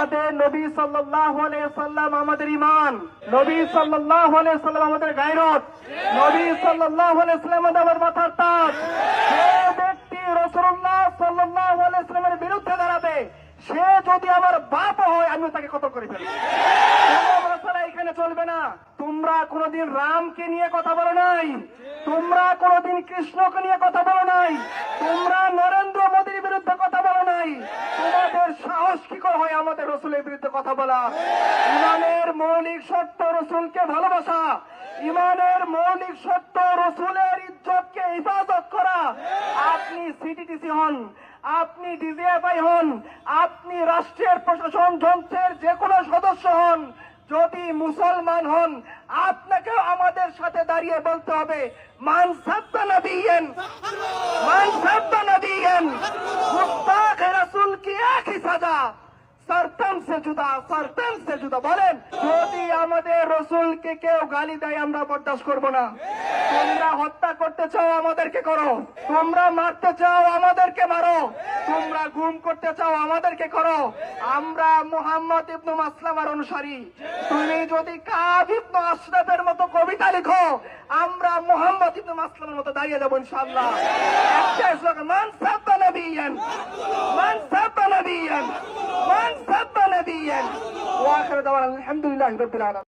আমাদের নবী সাল্লাল্লাহু আলাইহি ওয়াসাল্লাম আমাদের ঈমান, নবী সাল্লাল্লাহু আলাইহি ওয়াসাল্লাম আমাদের গায়রত, নবী সাল্লাল্লাহু আলাইহি ওয়াসাল্লাম আমাদের মাথার তাজ। যে ব্যক্তি রাসূলুল্লাহ সাল্লাল্লাহু আলাইহি ওয়াসাল্লামের বিরুদ্ধে দাঁড়াবে, সে যদি আমার বাপ হয় আমি তাকে কতল করে ফেলব। এখানে চলবে না। তোমরা কোনদিন রামকে নিয়ে কথা বলো নাই, তোমরা কোনদিন কৃষ্ণকে নিয়ে কথা বলো নাই, তোমরা নরেন্দ্র মোদীর বিরুদ্ধে কথা বলো নাই। তোমাদের সাহস কি করে হয় আমাদের রসুলের বিরুদ্ধে কথা বলা? ইমানের মৌলিক শর্ত রসুলকে ভালোবাসা, ইমানের মৌলিক শর্ত রসুলের ইজ্জতকে হেফাজত করা। আপনি সিটিটিসি হন, আপনি ডিজিএফআই হন, আপনি রাষ্ট্রের প্রশাসন যন্ত্রের যে কোনো সদস্য হন, যদি মুসলমান হন আপনাকে আমাদের সাথে দাঁড়িয়ে বলতে হবে মান সাব্বা নবিয়্যান, মান সাব্বা নবিয়্যান মুস্তাক রাসূল কি একই সাজা, সরতম সে জুদা, সরতম সে জুদা। বলেন, যদি আমাদের রসুলকে কেউ গালি দেয় আমরা বরদাস্ত করব না। তোমরা হত্যা করতে চাও আমাদেরকে করো, তোমরা মারতে চাও আমাদেরকে মারো, তোমরা গুম করতে চাও আমাদেরকে করো। আমরা মুহাম্মদ ইবনে মাসলামার অনুসারী। তুমি যদি কাব ইবনে আশরাফের মতো কবিতা লিখো, আমরা মুহাম্মদ ইবনে মাসলামার মতো দাঁড়িয়ে যাবো ইনশাআল্লাহ। একটা স্লোগান, মান সাব্বা নবিয়্যান, মান সাব্বা নবিয়্যান, মান সাব্বা নবিয়্যান। ওয়া আখিরু দাওয়ানা আলহামদুলিল্লাহি রাব্বিল আলামিন।